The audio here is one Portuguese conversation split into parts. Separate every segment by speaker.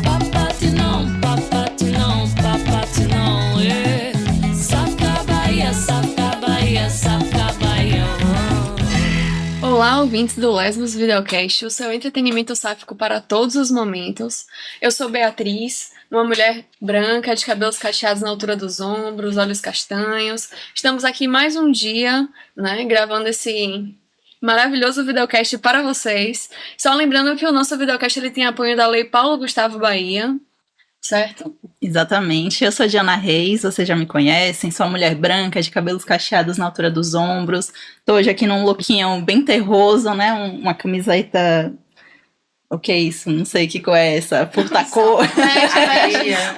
Speaker 1: Papatinão, papatinão, papatinão, Saca Bahia, saca Bahia, saca Bahia.
Speaker 2: Olá, ouvintes do Lesbos Videocast, o seu entretenimento sáfico para todos os momentos. Eu sou Beatriz, uma mulher branca, de cabelos cacheados na altura dos ombros, olhos castanhos. Estamos aqui mais um dia, né, gravando esse maravilhoso videocast para vocês. Só lembrando que o nosso videocast ele tem apoio da Lei Paulo Gustavo Bahia, certo?
Speaker 3: Exatamente, eu sou Diana Reis, vocês já me conhecem, sou uma mulher branca, de cabelos cacheados na altura dos ombros, tô hoje aqui num lookinho bem terroso, né, uma camiseta, o que é isso? Não sei que cor é essa, furtacor,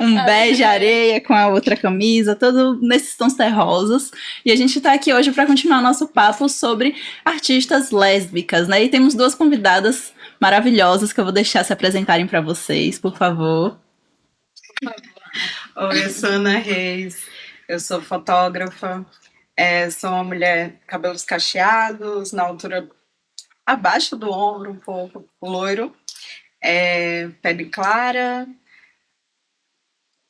Speaker 3: um bege areia com a outra camisa, todo nesses tons terrosos, e a gente tá aqui hoje para continuar nosso papo sobre artistas lésbicas, né, e temos duas convidadas maravilhosas que eu vou deixar se apresentarem para vocês, por favor.
Speaker 4: Oi, eu sou Ana Reis, eu sou fotógrafa, sou uma mulher cabelos cacheados, na altura abaixo do ombro, um pouco loiro, pele clara.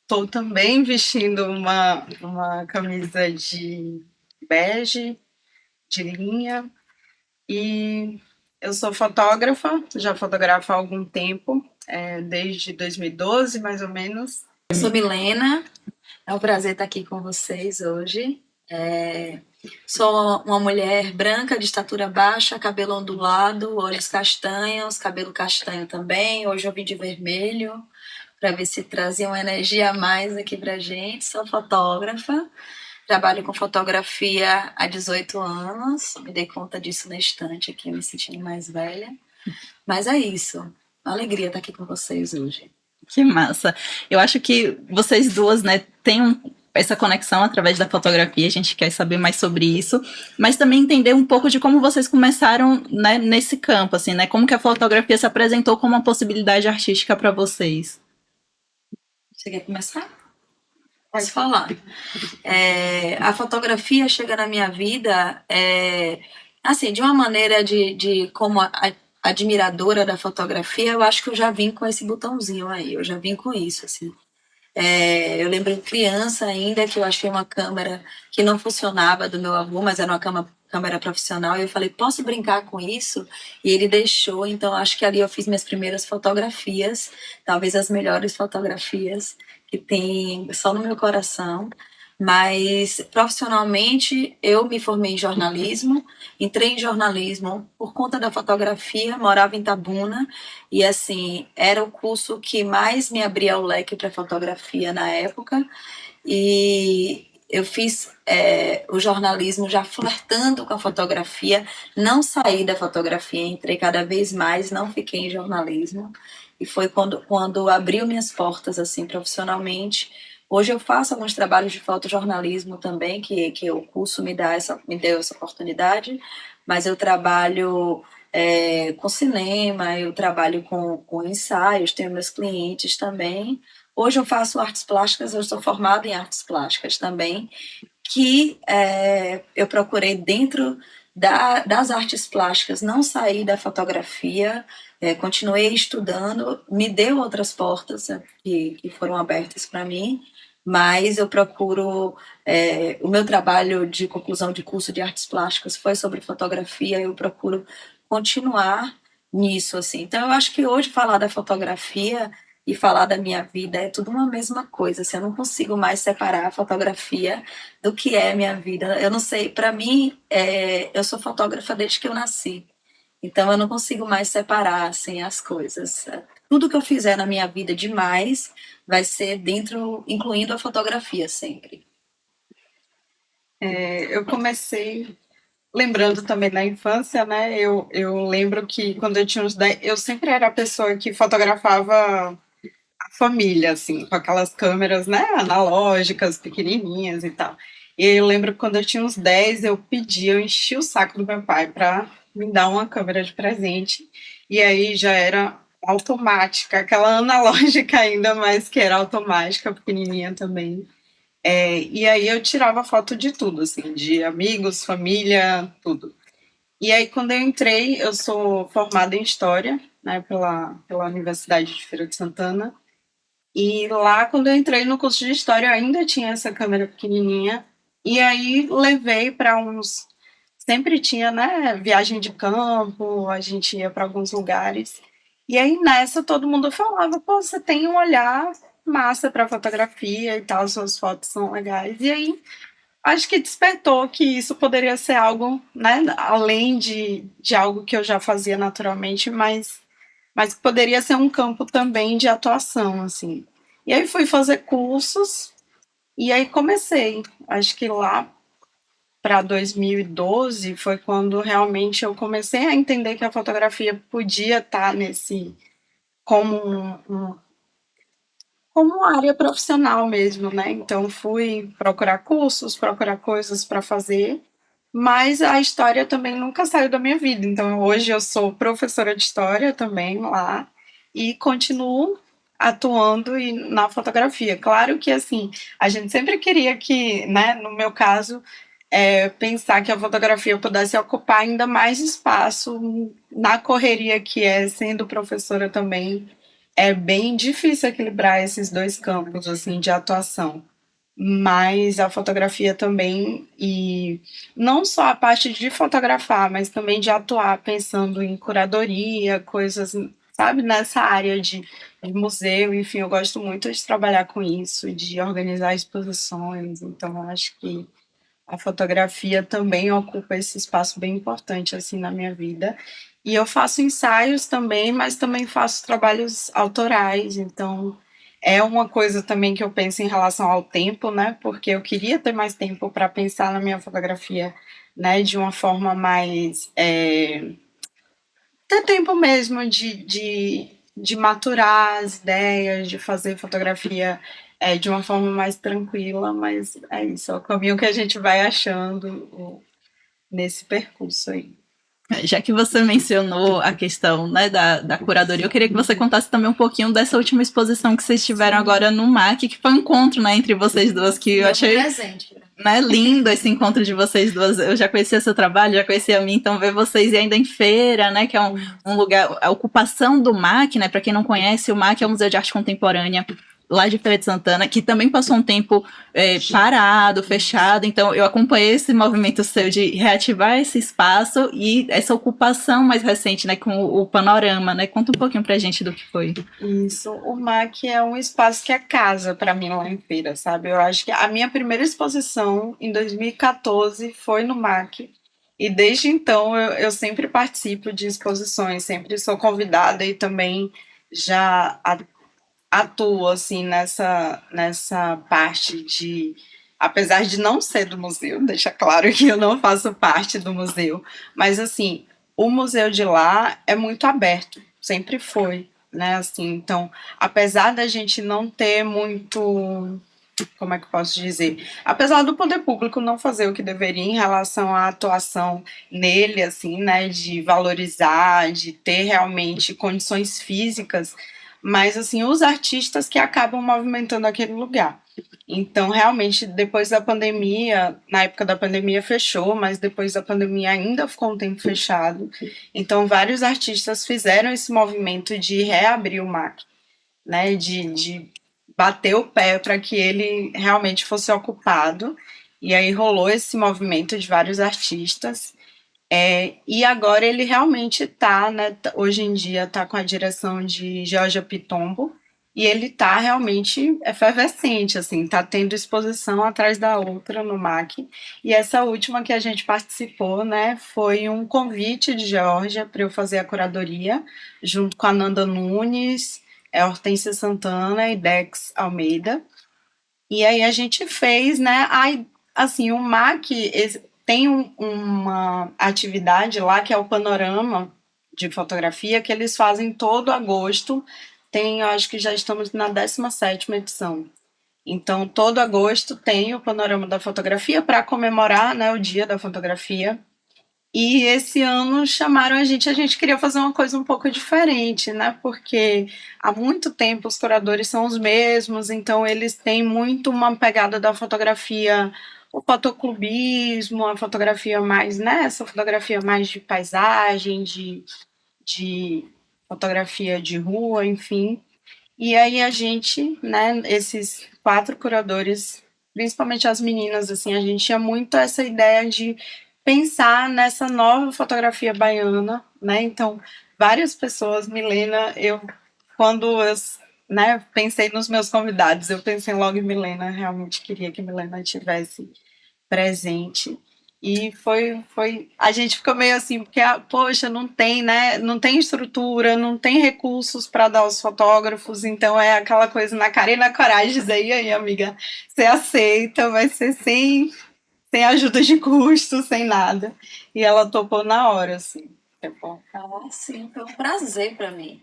Speaker 4: Estou também vestindo uma camisa de bege, de linha, e eu sou fotógrafa, já fotografo há algum tempo, desde 2012, mais ou menos.
Speaker 5: Eu sou Milena, é um prazer estar aqui com vocês hoje. Sou uma mulher branca, de estatura baixa, cabelo ondulado, olhos castanhos, cabelo castanho também. Hoje eu vim de vermelho, para ver se trazia uma energia a mais aqui pra gente. Sou fotógrafa, trabalho com fotografia há 18 anos. Me dei conta disso na estante aqui, me sentindo mais velha. Mas é isso, uma alegria estar aqui com vocês hoje.
Speaker 3: Que massa. Eu acho que vocês duas, né, têm essa conexão através da fotografia, a gente quer saber mais sobre isso, mas também entender um pouco de como vocês começaram, né, nesse campo, assim, né, como que a fotografia se apresentou como uma possibilidade artística para vocês.
Speaker 5: Você quer começar? Posso falar. A fotografia chega na minha vida, assim, de uma maneira de como admiradora da fotografia, eu acho que eu já vim com esse botãozinho aí, eu já vim com isso, assim. Eu lembro criança ainda que eu achei uma câmera que não funcionava do meu avô, mas era uma câmera profissional, e eu falei, posso brincar com isso? E ele deixou, então acho que ali eu fiz minhas primeiras fotografias, talvez as melhores fotografias que tem só no meu coração. Mas profissionalmente eu me formei em jornalismo, entrei em jornalismo por conta da fotografia, morava em Itabuna e assim era o curso que mais me abria o leque para fotografia na época, e eu fiz o jornalismo já flertando com a fotografia, não saí da fotografia, entrei cada vez mais, não fiquei em jornalismo, e foi quando abriu minhas portas assim profissionalmente. Hoje eu faço alguns trabalhos de fotojornalismo também, que o curso me deu essa oportunidade, mas eu trabalho com cinema, eu trabalho com ensaios, tenho meus clientes também. Hoje eu faço artes plásticas, eu sou formada em artes plásticas também, que eu procurei dentro das artes plásticas, não sair da fotografia, continuei estudando, me deu outras portas que foram abertas para mim, mas eu procuro, o meu trabalho de conclusão de curso de artes plásticas foi sobre fotografia, eu procuro continuar nisso, assim. Então eu acho que hoje falar da fotografia e falar da minha vida é tudo uma mesma coisa, assim, eu não consigo mais separar a fotografia do que é a minha vida. Eu não sei, para mim, eu sou fotógrafa desde que eu nasci, então eu não consigo mais separar, assim, as coisas. Tudo que eu fizer na minha vida demais vai ser dentro, incluindo a fotografia sempre.
Speaker 4: Eu comecei lembrando também da infância, né? Eu lembro que quando eu tinha uns 10, eu sempre era a pessoa que fotografava a família, assim, com aquelas câmeras, né, analógicas, pequenininhas e tal. E eu lembro que quando eu tinha uns 10, eu enchi o saco do meu pai para me dar uma câmera de presente, e aí já era automática, aquela analógica ainda, mas que era automática, pequenininha também. E aí eu tirava foto de tudo, assim, de amigos, família, tudo. E aí, quando eu entrei, eu sou formada em História, né, pela Universidade de Feira de Santana. E lá, quando eu entrei no curso de História, eu ainda tinha essa câmera pequenininha. E aí, levei para uns... Sempre tinha, né, viagem de campo, a gente ia para alguns lugares. E aí, nessa, todo mundo falava, pô, você tem um olhar massa para fotografia e tal, suas fotos são legais. E aí, acho que despertou que isso poderia ser algo, né, além de algo que eu já fazia naturalmente, mas que poderia ser um campo também de atuação, assim. E aí fui fazer cursos e aí comecei. Acho que lá para 2012 foi quando realmente eu comecei a entender que a fotografia podia estar nesse como como uma área profissional mesmo, né? Então fui procurar cursos, procurar coisas para fazer, mas a história também nunca saiu da minha vida. Então hoje eu sou professora de história também lá e continuo atuando na fotografia. Claro que assim, a gente sempre queria que, né, no meu caso, pensar que a fotografia pudesse ocupar ainda mais espaço na correria que é sendo professora também. É bem difícil equilibrar esses dois campos assim de atuação, mas a fotografia também, e não só a parte de fotografar, mas também de atuar pensando em curadoria, coisas, sabe, nessa área de museu, enfim, eu gosto muito de trabalhar com isso, de organizar exposições, então eu acho que a fotografia também ocupa esse espaço bem importante assim na minha vida. E eu faço ensaios também, mas também faço trabalhos autorais, então é uma coisa também que eu penso em relação ao tempo, né? Porque eu queria ter mais tempo para pensar na minha fotografia, né? De uma forma mais ter tempo mesmo de maturar as ideias, de fazer fotografia de uma forma mais tranquila, mas é isso, é o caminho que a gente vai achando nesse percurso aí.
Speaker 3: Já que você mencionou a questão, né, da curadoria, eu queria que você contasse também um pouquinho dessa última exposição que vocês tiveram agora no MAC, que foi um encontro, né, entre vocês duas, que eu achei, né, lindo esse encontro de vocês duas. Eu já conhecia seu trabalho, já conhecia a mim, então ver vocês ainda em feira, né, que é um lugar, a ocupação do MAC, né, para quem não conhece, o MAC é o Museu de Arte Contemporânea lá de Feira de Santana, que também passou um tempo parado, fechado, então eu acompanhei esse movimento seu de reativar esse espaço e essa ocupação mais recente, né, com o Panorama, né, conta um pouquinho pra gente do que foi.
Speaker 4: Isso, o MAC é um espaço que é casa para mim lá em Feira, sabe, eu acho que a minha primeira exposição em 2014 foi no MAC, e desde então eu sempre participo de exposições, sempre sou convidada e também já atuo assim nessa parte de, apesar de não ser do museu, deixa claro que eu não faço parte do museu, mas assim, o museu de lá é muito aberto, sempre foi, né, assim, então, apesar da gente não ter muito, como é que eu posso dizer, apesar do poder público não fazer o que deveria em relação à atuação nele, assim, né, de valorizar, de ter realmente condições físicas, mas assim, os artistas que acabam movimentando aquele lugar. Então, realmente, depois da pandemia, na época da pandemia fechou, mas depois da pandemia ainda ficou um tempo fechado. Então, vários artistas fizeram esse movimento de reabrir o MAC, né, de bater o pé para que ele realmente fosse ocupado. E aí rolou esse movimento de vários artistas. E agora ele realmente está, né, hoje em dia está com a direção de Georgia Pitombo, e ele está realmente efervescente, assim, está tendo exposição atrás da outra no MAC. E essa última que a gente participou, né, foi um convite de Georgia para eu fazer a curadoria, junto com a Nanda Nunes, Hortência Santana e Dex Almeida. E aí a gente fez, né, assim, o MAC tem uma atividade lá que é o Panorama de Fotografia, que eles fazem todo agosto. Eu acho que já estamos na 17ª edição. Então, todo agosto tem o Panorama da Fotografia para comemorar, né, o Dia da Fotografia. E esse ano chamaram a gente queria fazer uma coisa um pouco diferente, né? Porque há muito tempo os curadores são os mesmos, então eles têm muito uma pegada da fotografia, o fotoclubismo, a fotografia mais, né? Essa fotografia mais de paisagem, de fotografia de rua, enfim. E aí a gente, né, esses 4 curadores, principalmente as meninas, assim, a gente tinha muito essa ideia de pensar nessa nova fotografia baiana, né? Então, várias pessoas, Milena, quando eu, né, pensei nos meus convidados, eu pensei logo em Milena, realmente queria que Milena tivesse presente. E a gente ficou meio assim, porque, poxa, não tem, né? Não tem estrutura, não tem recursos para dar aos fotógrafos, então é aquela coisa na cara e na coragem, dizer, e aí, amiga, você aceita, vai ser sem ajuda de custo, sem nada. E ela topou na hora, assim. É bom.
Speaker 5: Ah, sim, foi um prazer para mim.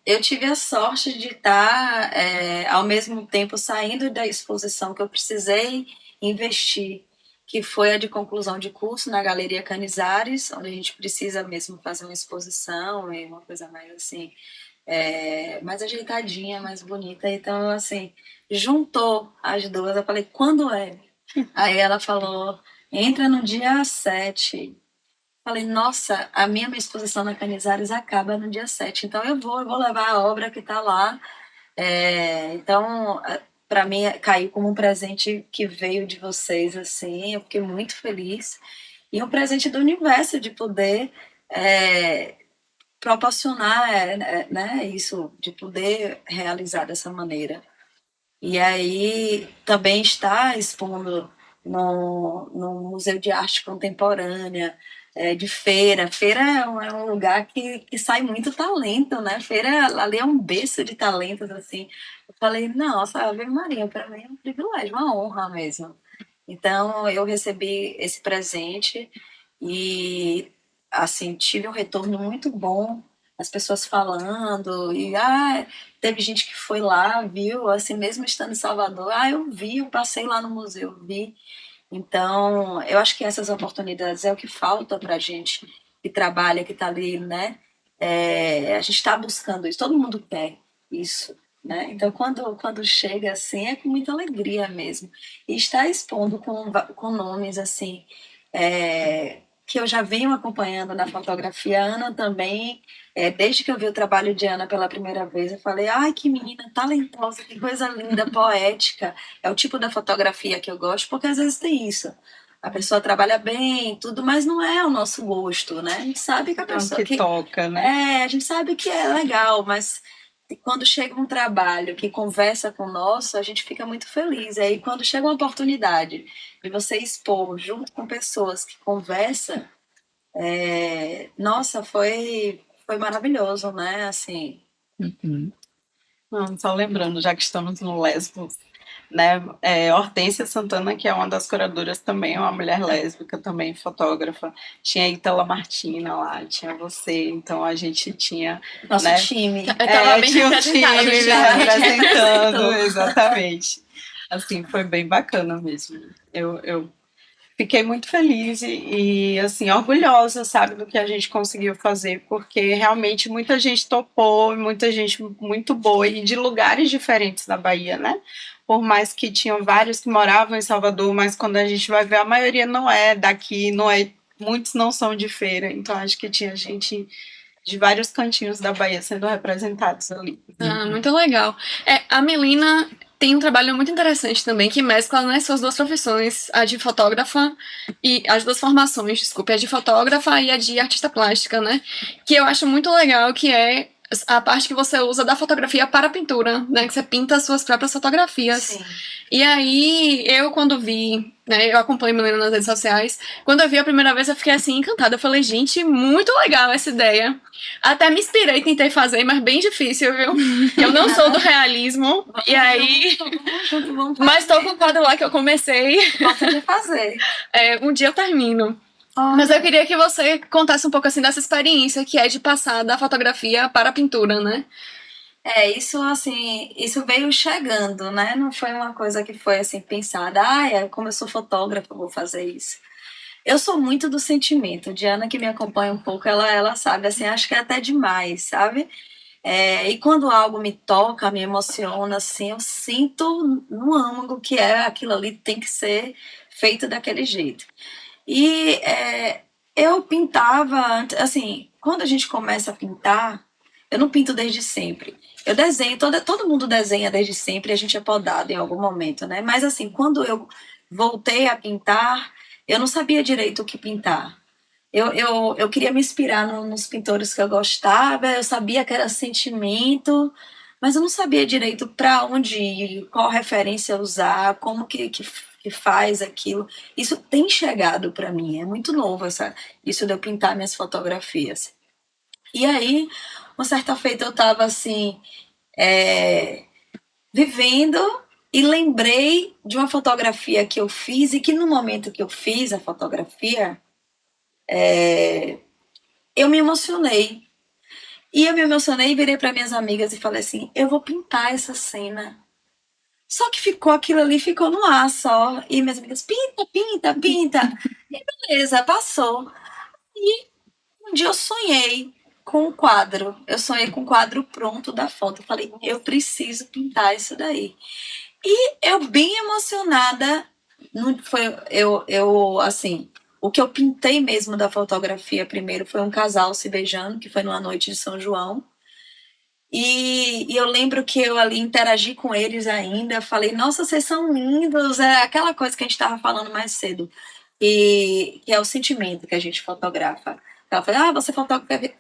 Speaker 5: Eu tive a sorte de estar, ao mesmo tempo, saindo da exposição que eu precisei investir, que foi a de conclusão de curso na Galeria Canizares, onde a gente precisa mesmo fazer uma exposição e uma coisa mais assim, mais ajeitadinha, mais bonita. Então, assim, juntou as duas. Eu falei, quando é? Aí ela falou, entra no dia 7. Falei, nossa, a minha exposição na Canizares acaba no dia 7, então eu vou levar a obra que está lá. Então, para mim, caiu como um presente que veio de vocês, assim, eu fiquei muito feliz. E um presente do universo de poder proporcionar né, isso, de poder realizar dessa maneira. E aí também está expondo no Museu de Arte Contemporânea, de feira. Feira é um lugar que sai muito talento, né? Feira ali é um berço de talentos, assim. Eu falei, nossa, Ave Maria, para mim é um privilégio, uma honra mesmo. Então, eu recebi esse presente e, assim, tive um retorno muito bom, as pessoas falando, e teve gente que foi lá, viu, assim, mesmo estando em Salvador, eu vi, eu passei lá no museu, vi. Então, eu acho que essas oportunidades é o que falta para a gente que trabalha, que está ali, né? A gente está buscando isso, todo mundo quer isso, né? Então, quando chega assim, é com muita alegria mesmo. E está expondo com nomes, assim, que eu já venho acompanhando na fotografia. A Ana também, desde que eu vi o trabalho de Ana pela primeira vez, eu falei, ai, que menina talentosa, que coisa linda, poética. É o tipo da fotografia que eu gosto, porque às vezes tem isso. A pessoa trabalha bem, tudo, mas não é o nosso gosto, né? A gente sabe que a
Speaker 4: Não,
Speaker 5: pessoa
Speaker 4: que toca, né?
Speaker 5: a gente sabe que é legal, mas quando chega um trabalho que conversa com o nosso, a gente fica muito feliz. Aí quando chega uma oportunidade de você expor junto com pessoas que conversam, nossa, foi maravilhoso, né? Assim,
Speaker 4: Não, só lembrando, já que estamos no Lesbos, né? Hortência Santana, que é uma das curadoras também, é uma mulher lésbica, também fotógrafa. Tinha a Itala Martina lá, tinha você, então a gente tinha,
Speaker 5: nosso
Speaker 4: né?
Speaker 5: time.
Speaker 2: Eu tava bem
Speaker 4: Tinha um
Speaker 2: representada
Speaker 4: time me
Speaker 2: já.
Speaker 4: representando, exatamente. Assim, foi bem bacana mesmo. Eu fiquei muito feliz assim, orgulhosa, sabe, do que a gente conseguiu fazer, porque realmente muita gente topou, muita gente muito boa, e de lugares diferentes da Bahia, né? Por mais que tinham vários que moravam em Salvador, mas quando a gente vai ver, a maioria não é daqui, muitos não são de feira, então acho que tinha gente de vários cantinhos da Bahia sendo representados ali.
Speaker 2: Muito legal. A Melina tem um trabalho muito interessante também, que mescla, né, suas duas profissões, a de fotógrafa e as duas formações, desculpe, a de fotógrafa e a de artista plástica, né? Que eu acho muito legal, que é a parte que você usa da fotografia para a pintura, né? Que você pinta as suas próprias fotografias.
Speaker 5: Sim.
Speaker 2: E aí, quando vi, né, eu acompanho a Melina nas redes sociais, quando eu vi a primeira vez eu fiquei assim, encantada. Eu falei, gente, muito legal essa ideia. Até me inspirei, tentei fazer, mas bem difícil, viu? Eu não sou do realismo, e aí...
Speaker 5: Vamos
Speaker 2: Mas tô com o quadro lá que eu comecei.
Speaker 5: de fazer.
Speaker 2: Um dia eu termino. Mas eu queria que você contasse um pouco assim dessa experiência que é de passar da fotografia para a pintura, né?
Speaker 5: Isso assim, isso veio chegando, né? Não foi uma coisa que foi assim pensada, como eu sou fotógrafa, vou fazer isso. Eu sou muito do sentimento. Diana, que me acompanha um pouco, ela sabe, assim, acho que é até demais, sabe? E quando algo me toca, me emociona, assim, eu sinto no âmago que aquilo ali tem que ser feito daquele jeito. E eu pintava, assim, quando a gente começa a pintar, eu não pinto desde sempre. Eu desenho, todo mundo desenha desde sempre, a gente é podado em algum momento, né? Mas assim, quando eu voltei a pintar, eu não sabia direito o que pintar. Eu queria me inspirar nos pintores que eu gostava, eu sabia que era sentimento, mas eu não sabia direito para onde ir, qual referência usar, como que faz aquilo. Isso tem chegado para mim, é muito novo isso de eu pintar minhas fotografias. E aí, uma certa feita eu estava assim, vivendo e lembrei de uma fotografia que eu fiz e que no momento que eu fiz a fotografia, eu me emocionei. E eu me emocionei, virei para minhas amigas e falei assim: eu vou pintar essa cena. Só que ficou aquilo ali, ficou no ar só. E minhas amigas, pinta, pinta, pinta. E beleza, passou. E um dia eu sonhei com um quadro. Eu sonhei com o quadro pronto da foto. Eu falei, eu preciso pintar isso daí. E eu bem emocionada, não foi assim, o que eu pintei mesmo da fotografia primeiro foi um casal se beijando, que foi numa noite de São João. E eu lembro que eu ali interagi com eles ainda, falei, nossa, vocês são lindos, é aquela coisa que a gente estava falando mais cedo, que é o sentimento que a gente fotografa. Ela falou, você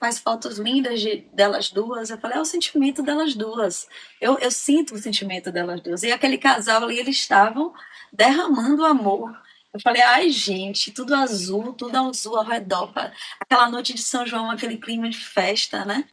Speaker 5: faz fotos lindas delas duas. Eu falei, é o sentimento delas duas. Eu sinto o sentimento delas duas. E aquele casal ali, eles estavam derramando amor. Eu falei, ai, gente, tudo azul ao redor. Aquela noite de São João, aquele clima de festa, né?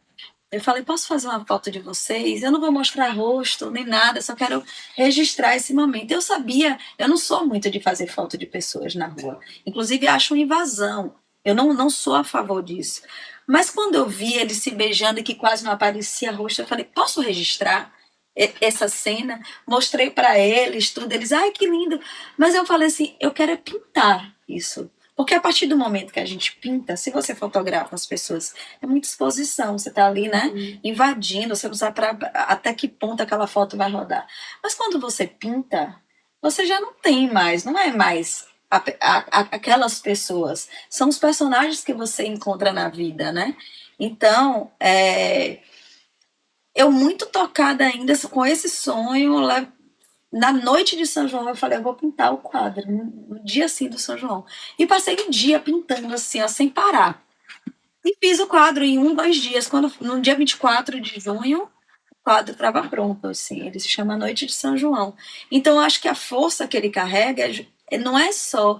Speaker 5: Eu falei, posso fazer uma foto de vocês? Eu não vou mostrar rosto nem nada, só quero registrar esse momento. Eu sabia, eu não sou muito de fazer foto de pessoas na rua. Inclusive, acho uma invasão. Eu não sou a favor disso. Mas quando eu vi eles se beijando e que quase não aparecia rosto, eu falei, posso registrar essa cena? Mostrei para eles tudo. Eles, ai, que lindo. Mas eu falei assim, eu quero pintar isso. Porque a partir do momento que a gente pinta, se você fotografa as pessoas, é muita exposição, você está ali, né, invadindo, você não sabe até que ponto aquela foto vai rodar. Mas quando você pinta, você já não tem mais, não é mais aquelas pessoas, são os personagens que você encontra na vida, né? Então, eu muito tocada ainda com esse sonho. Na noite de São João, eu falei, eu vou pintar o quadro, no dia assim do São João. E passei um dia pintando assim, ó, sem parar. E fiz o quadro em 2 dias. No dia 24 de junho, o quadro estava pronto, assim. Ele se chama Noite de São João. Então, eu acho que a força que ele carrega não é só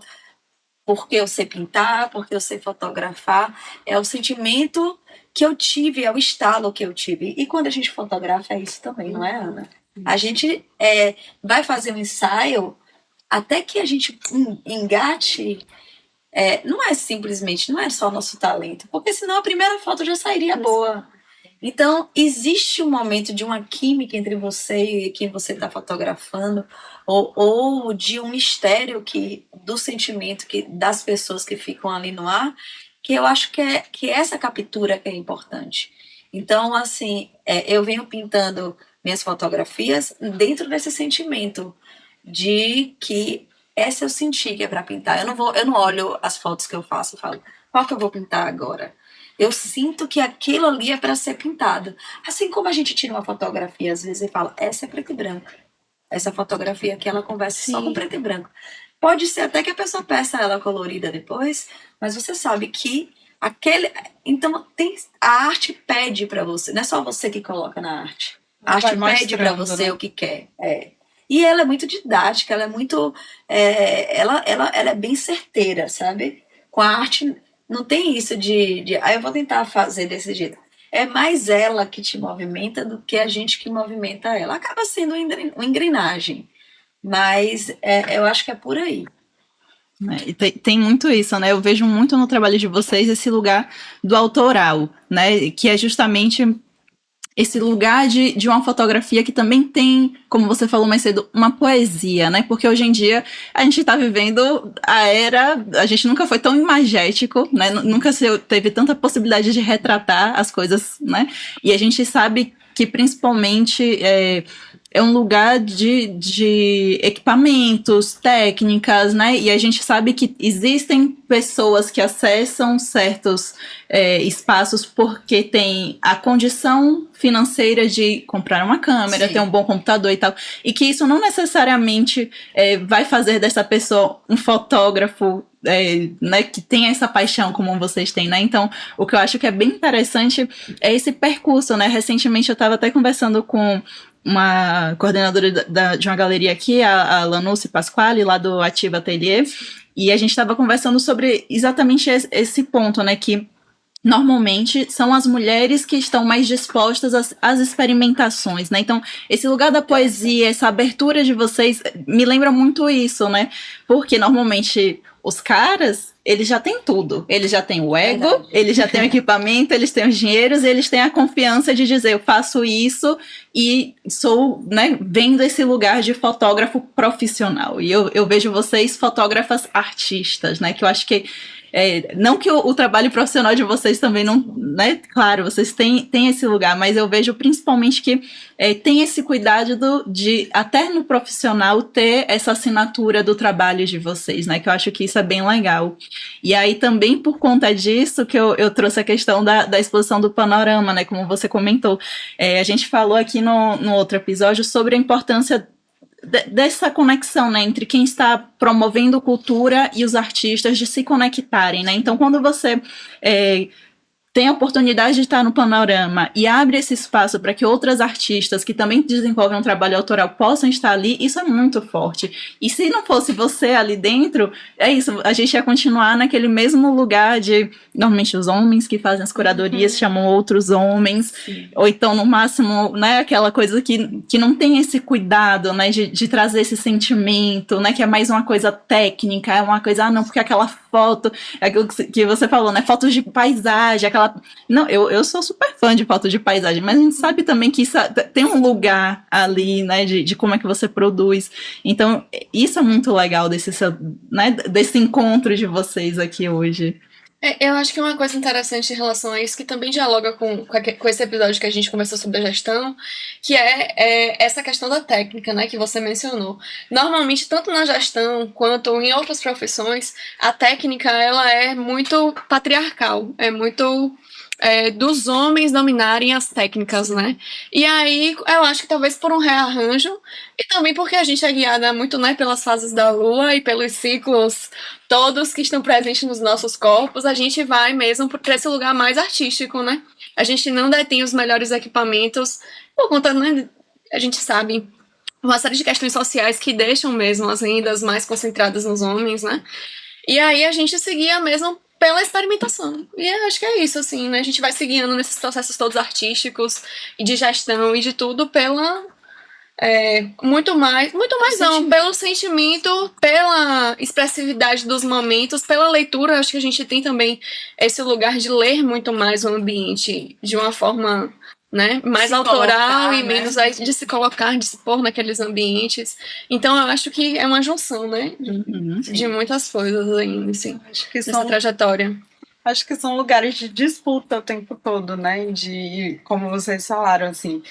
Speaker 5: porque eu sei pintar, porque eu sei fotografar, é o sentimento que eu tive, é o estalo que eu tive. E quando a gente fotografa, é isso também, não é, Ana? A gente vai fazer um ensaio até que a gente engate. Não é simplesmente, não é só nosso talento, porque senão a primeira foto já sairia boa. Então, existe um momento de uma química entre você e quem você está fotografando, ou de um mistério do sentimento das pessoas que ficam ali no ar, que eu acho que essa captura que é importante. Então, assim, eu venho pintando minhas fotografias dentro desse sentimento de que essa eu senti que é para pintar. Eu não olho as fotos que eu faço e falo, qual que eu vou pintar agora? Eu sinto que aquilo ali é para ser pintado. Assim como a gente tira uma fotografia às vezes e fala, essa é preto e branco. Essa fotografia aqui, ela conversa só com preto e branco. Pode ser até que a pessoa peça ela colorida depois, mas você sabe que então, a arte pede para você, não é só você que coloca na arte. A arte pede para você, né, o que quer. E ela é muito didática, ela é muito. Ela é bem certeira, sabe? Com a arte não tem isso eu vou tentar fazer desse jeito. É mais ela que te movimenta do que a gente que movimenta ela. Acaba sendo uma engrenagem, mas eu acho que é por aí.
Speaker 3: E tem muito isso, né? Eu vejo muito no trabalho de vocês esse lugar do autoral, né? Que é justamente esse lugar de uma fotografia que também tem, como você falou mais cedo, uma poesia, né? Porque hoje em dia a gente está vivendo a era, a gente nunca foi tão imagético, né? Nunca teve tanta possibilidade de retratar as coisas, né? E a gente sabe que principalmente é um lugar de equipamentos, técnicas, né? E a gente sabe que existem pessoas que acessam certos espaços porque tem a condição financeira de comprar uma câmera,
Speaker 5: Sim.
Speaker 3: ter um bom computador e tal. E que isso não necessariamente vai fazer dessa pessoa um fotógrafo né, que tem essa paixão como vocês têm, né? Então, o que eu acho que é bem interessante é esse percurso, né? Recentemente eu estava até conversando com uma coordenadora de uma galeria aqui, a Lanucci Pasquale, lá do Ativa Atelier, e a gente estava conversando sobre exatamente esse ponto, né, que normalmente são as mulheres que estão mais dispostas às experimentações, né? Então, esse lugar da poesia, essa abertura de vocês, me lembra muito isso, né? Porque normalmente os caras, eles já têm tudo. Eles já têm o ego,
Speaker 5: Verdade.
Speaker 3: eles já têm o equipamento, eles têm os dinheiros, eles têm a confiança de dizer, eu faço isso e sou, né, vendo esse lugar de fotógrafo profissional. E eu vejo vocês fotógrafas artistas, né? Que eu acho que não que o trabalho profissional de vocês também não, né? Claro, vocês têm esse lugar, mas eu vejo principalmente que tem esse cuidado de, até no profissional, ter essa assinatura do trabalho de vocês, né? Que eu acho que isso é bem legal. E aí também por conta disso que eu trouxe a questão da exposição do panorama, né? Como você comentou. A gente falou aqui no outro episódio sobre a importância dessa conexão, né, entre quem está promovendo cultura e os artistas de se conectarem, né? Então, quando você tem a oportunidade de estar no panorama e abre esse espaço para que outras artistas que também desenvolvem um trabalho autoral possam estar ali, isso é muito forte. E se não fosse você ali dentro, é isso, a gente ia continuar naquele mesmo lugar de, normalmente os homens que fazem as curadorias chamam outros homens, ou então no máximo, né, aquela coisa que não tem esse cuidado, né, de trazer esse sentimento, né, que é mais uma coisa técnica, é uma coisa, não, porque aquela foto, aquilo que você falou, né, fotos de paisagem, aquela... Não, eu sou super fã de foto de paisagem, mas a gente sabe também que isso tem um lugar ali, né, de como é que você produz. Então, isso é muito legal né, desse encontro de vocês aqui hoje.
Speaker 2: Eu acho que uma coisa interessante em relação a isso, que também dialoga com esse episódio que a gente conversou sobre a gestão, que é essa questão da técnica, né, que você mencionou. Normalmente, tanto na gestão quanto em outras profissões, a técnica ela é muito patriarcal, é muito dos homens dominarem as técnicas, né? E aí, eu acho que talvez por um rearranjo, e também porque a gente é guiada muito, né, pelas fases da lua e pelos ciclos todos que estão presentes nos nossos corpos, a gente vai mesmo para esse lugar mais artístico, né? A gente não detém os melhores equipamentos, por conta, né, a gente sabe, uma série de questões sociais que deixam mesmo as rendas mais concentradas nos homens, né? E aí a gente seguia mesmo pela experimentação. E eu acho que é isso, assim, né? A gente vai seguindo nesses processos todos artísticos e de gestão e de tudo pela... muito mais não, pelo sentimento, pela expressividade dos momentos, pela leitura. Acho que a gente tem também esse lugar de ler muito mais o ambiente de uma forma, né, mais
Speaker 5: Se
Speaker 2: autoral
Speaker 5: colocar,
Speaker 2: e menos
Speaker 5: né?
Speaker 2: de se colocar, de se pôr naqueles ambientes. Então eu acho que é uma junção, né, de muitas coisas ainda, assim,
Speaker 4: Acho que
Speaker 2: nessa trajetória.
Speaker 4: Acho que são lugares de disputa o tempo todo, né? De, como vocês falaram, assim,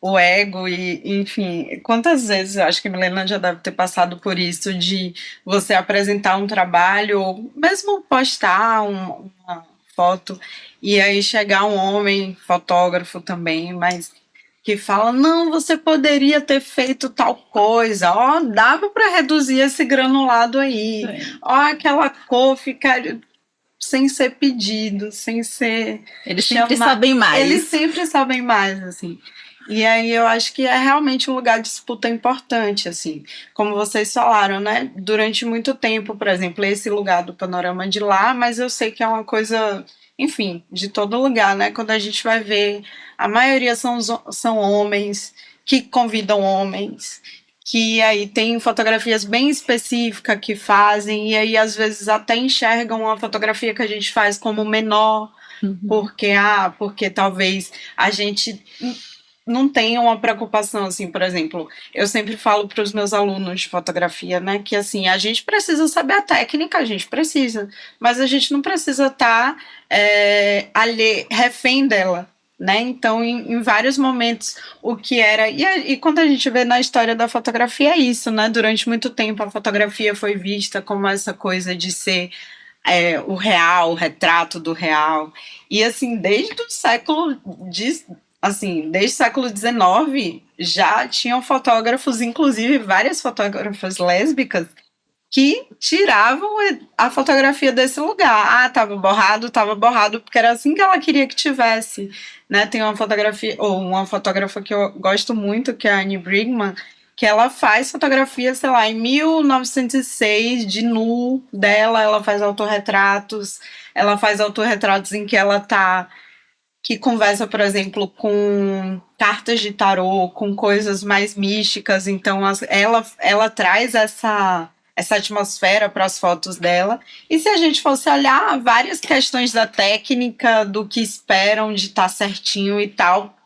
Speaker 4: o ego e, enfim, quantas vezes eu acho que a Milena já deve ter passado por isso, de você apresentar um trabalho, ou mesmo postar uma foto, e aí chegar um homem, fotógrafo também, mas que fala, não, você poderia ter feito tal coisa, ó, dava para reduzir esse granulado aí, ó, aquela cor ficaria... sem ser pedido, sem ser...
Speaker 3: Eles sempre sabem mais.
Speaker 4: Eles sempre sabem mais, assim. E aí eu acho que é realmente um lugar de disputa importante, assim. Como vocês falaram, né? Durante muito tempo, por exemplo, esse lugar do panorama de lá, mas eu sei que é uma coisa, enfim, de todo lugar, né? Quando a gente vai ver, a maioria são homens que convidam homens, que aí tem fotografias bem específicas que fazem, e aí às vezes até enxergam uma fotografia que a gente faz como menor, porque talvez a gente não tem uma preocupação, assim, por exemplo, eu sempre falo para os meus alunos de fotografia, né, que assim, a gente precisa saber a técnica, a gente precisa, mas a gente não precisa estar refém dela, né, então em vários momentos o que era, e quando a gente vê na história da fotografia é isso, né, durante muito tempo a fotografia foi vista como essa coisa de ser o real, o retrato do real, e assim, desde o século XIX já tinham fotógrafos, inclusive várias fotógrafas lésbicas, que tiravam a fotografia desse lugar. Ah, tava borrado, porque era assim que ela queria que tivesse, né? Tem uma fotógrafa que eu gosto muito, que é a Annie Brigman, que ela faz fotografia, sei lá, em 1906, de nu dela, ela faz autorretratos em que ela que conversa, por exemplo, com cartas de tarô, com coisas mais místicas, então ela traz essa atmosfera para as fotos dela. E se a gente fosse olhar várias questões da técnica, do que esperam de estar certinho e tal,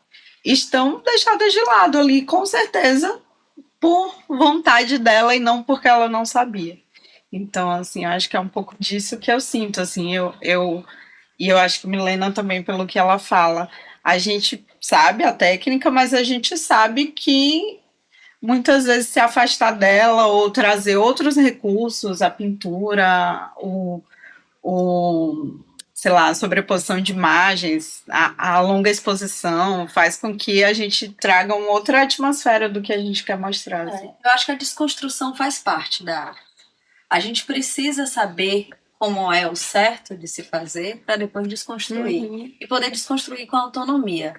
Speaker 4: estão deixadas de lado ali, com certeza, por vontade dela e não porque ela não sabia. Então, assim, acho que é um pouco disso que eu sinto, assim, e eu acho que Milena também, pelo que ela fala, a gente sabe a técnica, mas a gente sabe que muitas vezes se afastar dela ou trazer outros recursos, a pintura, sei lá, a sobreposição de imagens, a longa exposição, faz com que a gente traga uma outra atmosfera do que a gente quer mostrar. Assim.
Speaker 5: Eu acho que a desconstrução faz parte da arte. A gente precisa saber como é o certo de se fazer para depois desconstruir. E poder desconstruir com autonomia.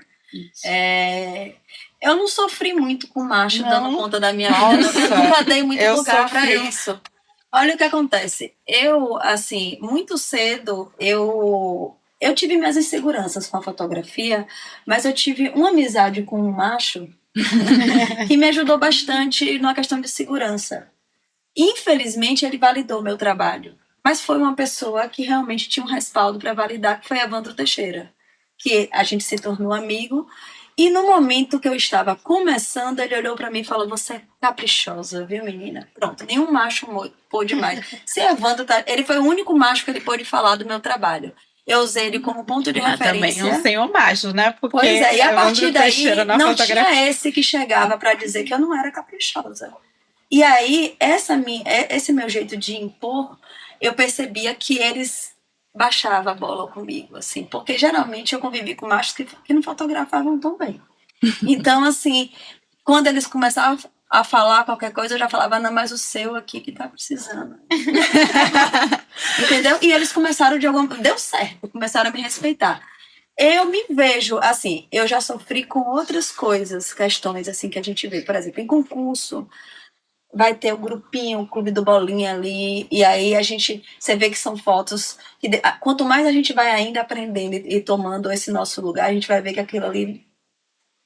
Speaker 5: Eu não sofri muito com macho dando conta da minha vida. Eu nunca dei muito lugar para isso. Olha o que acontece. Eu, assim, muito cedo, eu tive minhas inseguranças com a fotografia, mas eu tive uma amizade com um macho que me ajudou bastante na questão de segurança. Infelizmente, ele validou meu trabalho. Mas foi uma pessoa que realmente tinha um respaldo para validar, que foi Evandro Teixeira, que a gente se tornou amigo. E no momento que eu estava começando, ele olhou para mim e falou: você é caprichosa, viu, menina? Pronto, nenhum macho pôde mais. Se Evandro ele foi o único macho que ele pôde falar do meu trabalho. Eu usei ele como ponto de referência.
Speaker 4: Também um senhor macho, né? Porque
Speaker 5: pois é, e a partir daí não
Speaker 4: fotografia...
Speaker 5: tinha esse que chegava para dizer que eu não era caprichosa. E aí, esse meu jeito de impor, eu percebia que eles baixavam a bola comigo, assim, porque geralmente eu convivi com machos que não fotografavam tão bem. Então, assim, quando eles começavam a falar qualquer coisa, eu já falava: não, mas o seu aqui que tá precisando. Entendeu? E eles começaram deu certo, começaram a me respeitar. Eu me vejo, assim, eu já sofri com outras coisas, questões, assim, que a gente vê, por exemplo, em concurso, vai ter o grupinho, o clube do bolinha ali, e aí você vê que são fotos, quanto mais a gente vai ainda aprendendo e tomando esse nosso lugar, a gente vai ver que aquilo ali,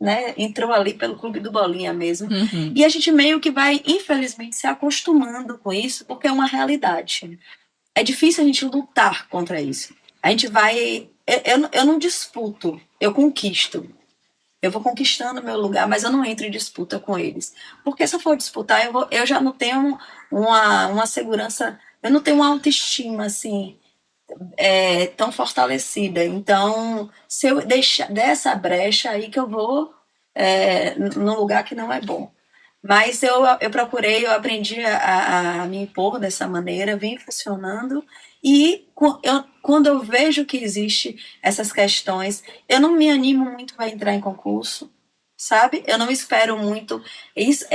Speaker 5: né, entrou ali pelo clube do bolinha mesmo. E a gente meio que vai, infelizmente, se acostumando com isso, porque é uma realidade. É difícil a gente lutar contra isso. A gente vai... Eu não disputo, eu conquisto. Eu vou conquistando o meu lugar, mas eu não entro em disputa com eles. Porque se eu for disputar, eu já não tenho uma segurança, eu não tenho uma autoestima, assim, tão fortalecida. Então, se eu der essa brecha, aí que eu vou num lugar que não é bom. Mas eu aprendi a me impor dessa maneira, vem funcionando. E quando eu vejo que existe essas questões, eu não me animo muito para entrar em concurso, sabe? Eu não espero muito. Esse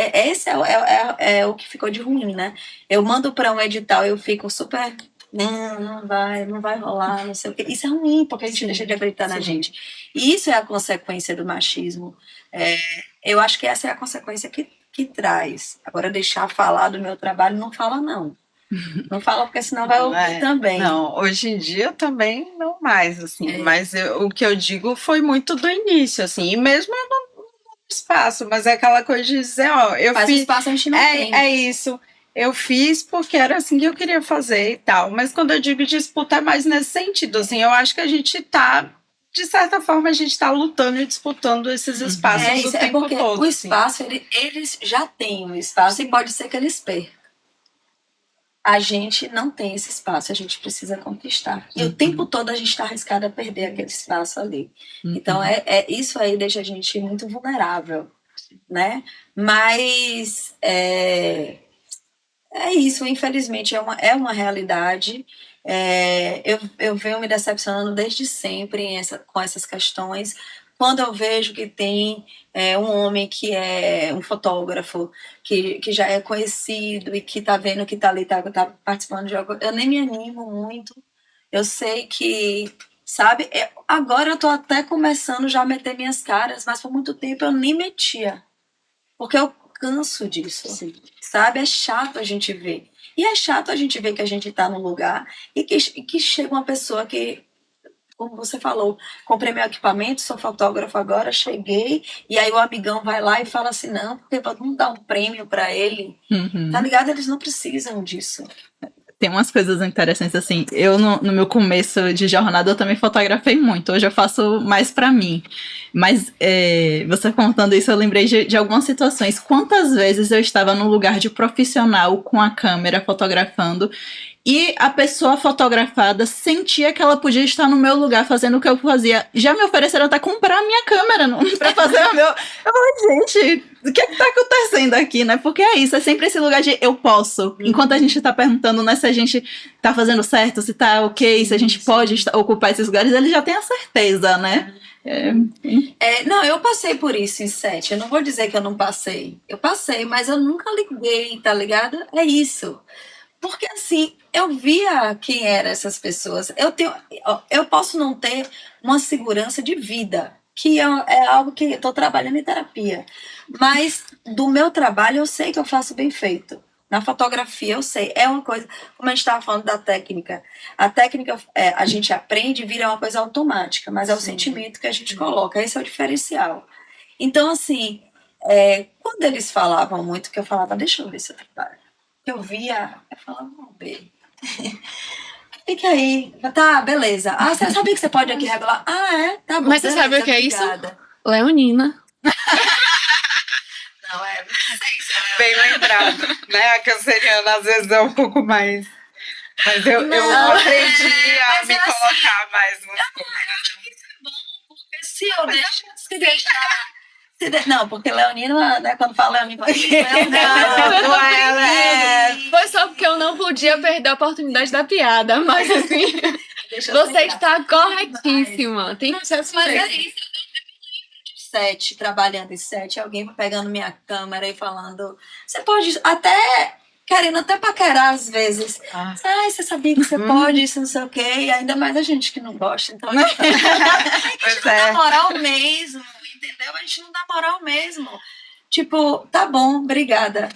Speaker 5: é o que ficou de ruim, né? Eu mando para um edital, eu fico super... Não vai rolar, não sei o quê. Isso é ruim, porque a gente deixa de acreditar na gente. E isso é a consequência do machismo. Eu acho que essa é a consequência que traz. Agora, deixar falar do meu trabalho, não fala, não. Não fala, porque senão vai ouvir também.
Speaker 4: Não, hoje em dia também não mais, assim. Mas o que eu digo foi muito do início, assim. E mesmo eu não espaço, mas é aquela coisa de dizer, ó, eu
Speaker 5: Mas
Speaker 4: fiz...
Speaker 5: espaço a gente não tem.
Speaker 4: É isso. Eu fiz porque era assim que eu queria fazer e tal. Mas quando eu digo disputa, é mais nesse sentido, assim. Eu acho que a gente tá de certa forma, a gente está lutando e disputando esses espaços o
Speaker 5: Isso,
Speaker 4: tempo
Speaker 5: porque
Speaker 4: todo.
Speaker 5: o
Speaker 4: assim.
Speaker 5: espaço, eles já têm um espaço e pode ser que eles percam. A gente não tem esse espaço, a gente precisa conquistar. E o tempo todo a gente está arriscado a perder aquele espaço ali. Então, isso aí deixa a gente muito vulnerável, né? Mas é isso, infelizmente, é uma realidade. Eu venho me decepcionando desde sempre com essas questões. Quando eu vejo que tem um homem que é um fotógrafo, que já é conhecido e que tá vendo que tá ali, tá participando de algo, eu nem me animo muito. Eu sei que, sabe, agora eu tô até começando já a meter minhas caras, mas por muito tempo eu nem metia. Porque eu canso disso, sabe? É chato a gente ver. E é chato a gente ver que a gente tá num lugar e que chega uma pessoa que, como você falou, comprei meu equipamento, sou fotógrafo agora, cheguei, e aí o amigão vai lá e fala assim, não, porque vamos dar um prêmio para ele. Tá ligado? Eles não precisam disso.
Speaker 3: Tem umas coisas interessantes, assim, eu no meu começo de jornada eu também fotografei muito, hoje eu faço mais pra mim, mas você contando isso eu lembrei de algumas situações, quantas vezes eu estava num lugar de profissional com a câmera fotografando e a pessoa fotografada sentia que ela podia estar no meu lugar fazendo o que eu fazia. Já me ofereceram até comprar a minha câmera pra fazer o meu. Eu falei, gente, o que tá acontecendo aqui, né? Porque é isso, é sempre esse lugar de eu posso. Enquanto a gente tá perguntando, né, se a gente tá fazendo certo, se tá ok, se a gente pode ocupar esses lugares, ele já tem a certeza, né?
Speaker 5: Não, eu passei por isso em 7. Eu não vou dizer que eu não passei. Eu passei, mas eu nunca liguei, tá ligado? É isso. Porque, assim, eu via quem eram essas pessoas. Eu posso não ter uma segurança de vida, que é algo que eu estou trabalhando em terapia. Mas do meu trabalho eu sei que eu faço bem feito. Na fotografia eu sei. É uma coisa, como a gente estava falando da técnica. A técnica a gente aprende e vira uma coisa automática, mas é o sentimento que a gente coloca. Esse é o diferencial. Então, assim, quando eles falavam muito, que eu falava, deixa eu ver seu trabalho. Eu via, eu falava, vamos ver. Fica aí. Tá, beleza. Ah, você sabia que você pode aqui regular? Ah, tá bom.
Speaker 2: Mas você
Speaker 5: beleza,
Speaker 2: sabe o que é isso?
Speaker 5: obrigada.
Speaker 2: Leonina.
Speaker 5: Não, não sei se
Speaker 4: Bem lembrado, né? A canceriana às vezes é um pouco mais... Mas eu aprendi a
Speaker 5: mas
Speaker 4: me
Speaker 5: é assim.
Speaker 4: colocar mais nas coisas.
Speaker 5: Isso é bom, porque se deixar... Não, porque Leonina, né, quando fala Leonina...
Speaker 2: Foi só porque eu não podia perder a oportunidade da piada, mas assim, você está corretíssima. Tem que ser assim
Speaker 5: Mas é
Speaker 2: mesmo.
Speaker 5: isso, eu me lembro de 7, trabalhando em 7, alguém pegando minha câmera e falando, você pode até, querendo até paquerar às vezes, você sabia que você pode, isso não sei o quê, e ainda mais a gente que não gosta, então a gente não dá moral mesmo, entendeu? A gente não dá moral mesmo. Tipo, tá bom, obrigada.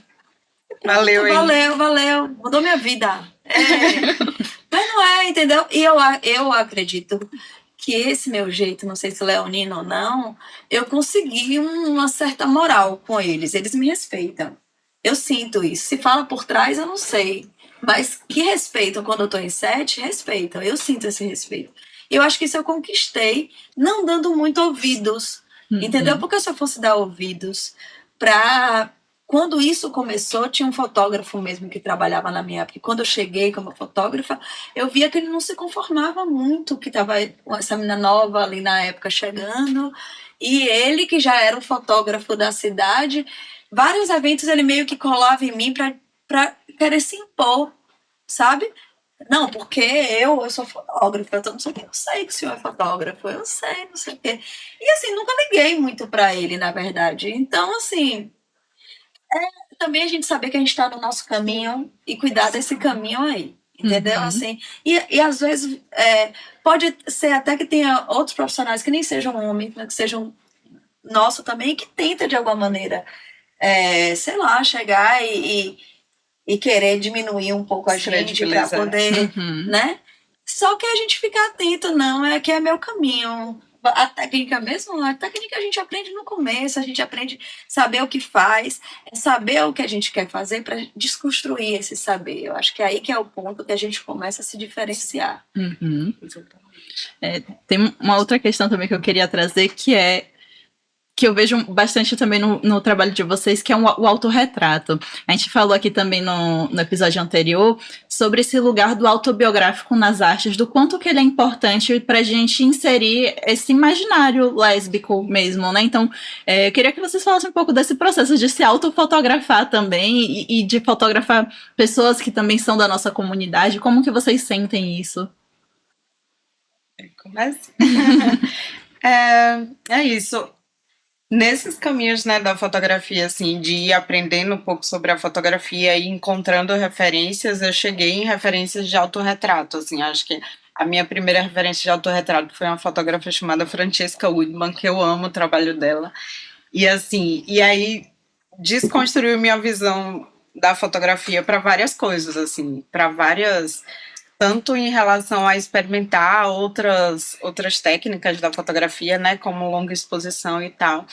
Speaker 4: Valeu, hein?
Speaker 5: Valeu, mudou minha vida. Mas não é, entendeu? E eu acredito que esse meu jeito, não sei se leonino ou não, eu consegui uma certa moral com eles. Eles me respeitam. Eu sinto isso. Se fala por trás, eu não sei. Mas que respeitam quando eu tô em 7, respeitam. Eu sinto esse respeito. E eu acho que isso eu conquistei, não dando muito ouvidos. Entendeu? Porque se eu fosse dar ouvidos pra... Quando isso começou, tinha um fotógrafo mesmo que trabalhava na minha época. E quando eu cheguei como fotógrafa, eu via que ele não se conformava muito, que estava essa menina nova ali na época chegando. E ele, que já era um fotógrafo da cidade, vários eventos ele meio que colava em mim para querer se impor, sabe? Não, porque eu sou fotógrafa, eu não sei o que, eu sei que o senhor é fotógrafo, eu sei, não sei o quê. E assim, nunca liguei muito para ele, na verdade. Então, assim... também a gente saber que a gente está no nosso caminho e cuidar desse caminho aí, entendeu? Assim, e às vezes pode ser até que tenha outros profissionais que nem sejam homens, que sejam nosso também, que tenta de alguma maneira, sei lá, chegar e querer diminuir um pouco a gente para poder, né? Só que a gente fica atento, não, que é meu caminho. a técnica mesmo, a técnica a gente aprende no começo, a gente aprende a saber o que faz, saber o que a gente quer fazer para desconstruir esse saber. Eu acho que é aí que é o ponto que a gente começa a se diferenciar.
Speaker 3: Uhum. Tem uma outra questão também que eu queria trazer, que eu vejo bastante também no trabalho de vocês, que é o autorretrato. A gente falou aqui também no episódio anterior sobre esse lugar do autobiográfico nas artes, do quanto que ele é importante para a gente inserir esse imaginário lésbico mesmo, né? Então, eu queria que vocês falassem um pouco desse processo de se autofotografar também e de fotografar pessoas que também são da nossa comunidade. Como que vocês sentem isso?
Speaker 4: Começa? É isso. Nesses caminhos, né, da fotografia, assim, de ir aprendendo um pouco sobre a fotografia e encontrando referências, eu cheguei em referências de autorretrato, assim, acho que a minha primeira referência de autorretrato foi uma fotógrafa chamada Francesca Woodman, que eu amo o trabalho dela, e assim, e aí desconstruiu minha visão da fotografia para várias coisas, assim, para várias, tanto em relação a experimentar outras técnicas da fotografia, né, como longa exposição e tal.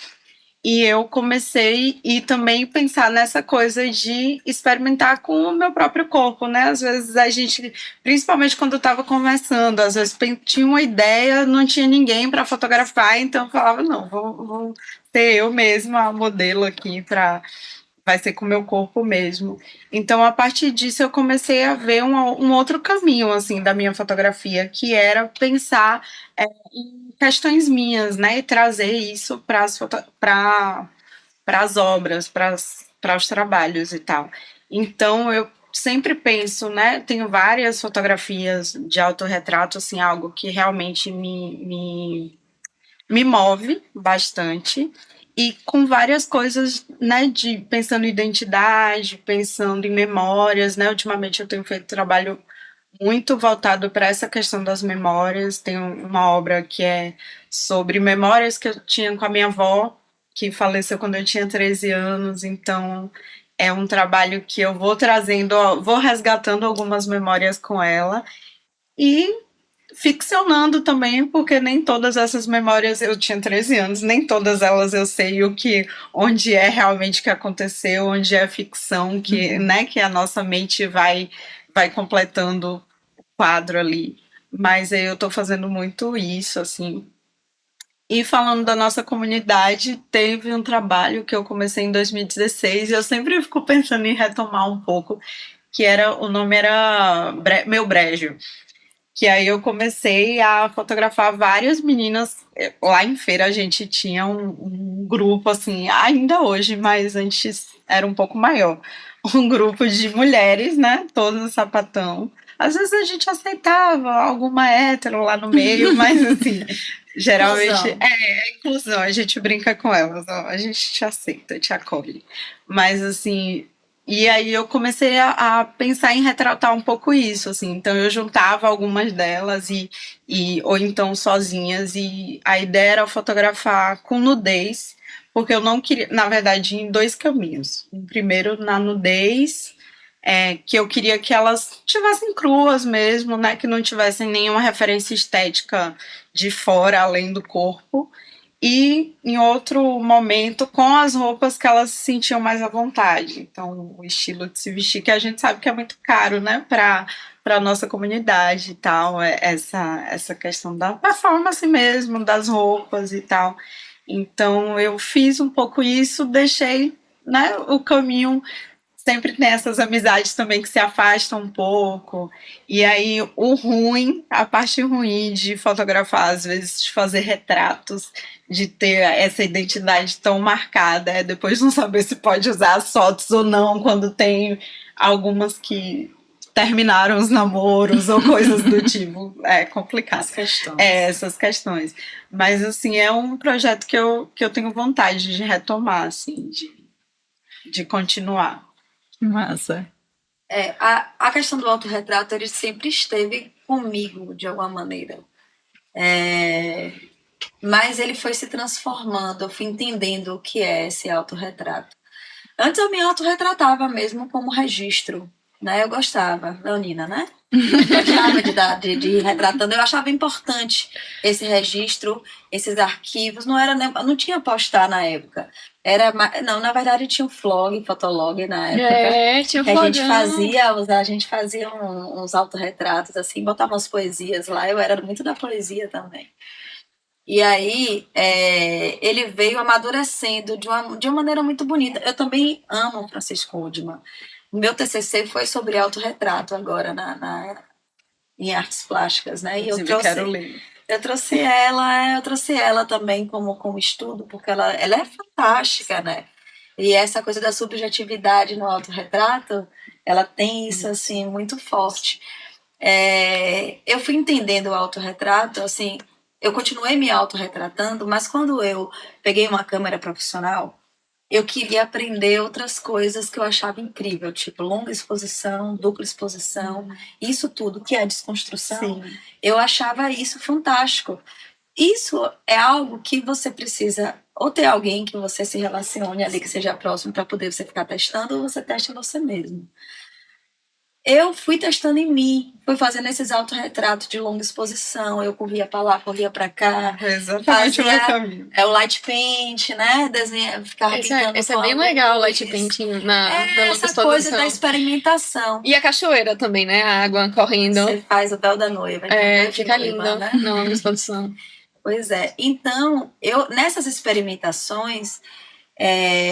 Speaker 4: E eu comecei e também pensar nessa coisa de experimentar com o meu próprio corpo, né? Às vezes a gente, principalmente quando eu estava começando, às vezes tinha uma ideia, não tinha ninguém para fotografar, então eu falava, não, vou ser eu mesma a modelo aqui vai ser com o meu corpo mesmo. Então, a partir disso, eu comecei a ver um outro caminho, assim, da minha fotografia, que era pensar em questões minhas, né, e trazer isso para as obras, para os trabalhos e tal. Então, eu sempre penso, né, tenho várias fotografias de autorretrato, assim, algo que realmente me move bastante, e com várias coisas, né, pensando em identidade, pensando em memórias, né, ultimamente eu tenho feito trabalho muito voltado para essa questão das memórias, tem uma obra que é sobre memórias que eu tinha com a minha avó, que faleceu quando eu tinha 13 anos, então é um trabalho que eu vou trazendo, vou resgatando algumas memórias com ela, e ficcionando também, porque nem todas essas memórias, eu tinha 13 anos, nem todas elas eu sei onde é realmente que aconteceu, onde é ficção, né, que a nossa mente vai completando o quadro ali. Mas eu estou fazendo muito isso, assim. E falando da nossa comunidade, teve um trabalho que eu comecei em 2016 e eu sempre fico pensando em retomar um pouco, o nome era Meu Brejo. Que aí eu comecei a fotografar várias meninas. Lá em Feira a gente tinha um grupo, assim, ainda hoje, mas antes era um pouco maior. Um grupo de mulheres, né, todas sapatão. Às vezes a gente aceitava alguma hétero lá no meio, mas assim, geralmente inclusão, a gente brinca com elas, ó, a gente te aceita, te acolhe. Mas assim, e aí eu comecei a pensar em retratar um pouco isso, assim. Então eu juntava algumas delas ou então sozinhas, e a ideia era fotografar com nudez, porque eu não queria, na verdade, em dois caminhos. Primeiro, na nudez, que eu queria que elas tivessem cruas mesmo, né, que não tivessem nenhuma referência estética de fora, além do corpo. E em outro momento com as roupas que elas se sentiam mais à vontade. Então, o estilo de se vestir, que a gente sabe que é muito caro, né, para a nossa comunidade e tal, essa questão da performance mesmo, das roupas e tal. Então, eu fiz um pouco isso, deixei, né, o caminho. Sempre tem essas amizades também que se afastam um pouco. E aí, a parte ruim de fotografar, às vezes, de fazer retratos, de ter essa identidade tão marcada, depois não saber se pode usar as fotos ou não, quando tem algumas que terminaram os namoros ou coisas do tipo. É complicado.
Speaker 5: As questões.
Speaker 4: Essas questões. Mas, assim, é um projeto que eu tenho vontade de retomar, assim, de continuar.
Speaker 3: Massa.
Speaker 5: A questão do autorretrato, ele sempre esteve comigo, de alguma maneira. Mas ele foi se transformando, eu fui entendendo o que é esse autorretrato. Antes eu me autorretratava mesmo como registro, né? Eu gostava, Leonina, né? Gostava de ir retratando. Eu achava importante esse registro, esses arquivos. Não tinha postar na época. Não, na verdade tinha o Fotolog na época.
Speaker 2: Tinha
Speaker 5: Que
Speaker 2: flogão.
Speaker 5: a gente fazia uns autorretratos, assim, botava umas poesias lá. Eu era muito da poesia também. E aí, ele veio amadurecendo de uma maneira muito bonita. Eu também amo o Francisco Udman. O meu TCC foi sobre autorretrato agora em artes plásticas, né? E
Speaker 4: Quero ler.
Speaker 5: eu trouxe ela também como estudo, porque ela é fantástica, né? E essa coisa da subjetividade no autorretrato, ela tem isso, assim, muito forte. Eu fui entendendo o autorretrato, assim, eu continuei me autorretratando, mas quando eu peguei uma câmera profissional, eu queria aprender outras coisas que eu achava incrível, tipo longa exposição, dupla exposição, isso tudo que é desconstrução.
Speaker 4: Sim.
Speaker 5: Eu achava isso fantástico. Isso é algo que você precisa ou ter alguém que você se relacione ali, que seja próximo, para poder você ficar testando, ou você testa em você mesmo. Eu fui testando em mim, fui fazendo esses autorretratos de longa exposição, eu corria para lá, corria para cá.
Speaker 4: Exatamente o meu caminho.
Speaker 5: O light paint, né? Ficava pintando.
Speaker 2: Esse é bem legal, o light painting na longa
Speaker 5: essa
Speaker 2: exposição.
Speaker 5: coisa da experimentação.
Speaker 2: E a cachoeira também, né? A água correndo.
Speaker 5: Você faz o véu da noiva.
Speaker 2: Fica lindo,
Speaker 5: né?
Speaker 2: Na longa exposição.
Speaker 5: Pois é. Então, nessas experimentações,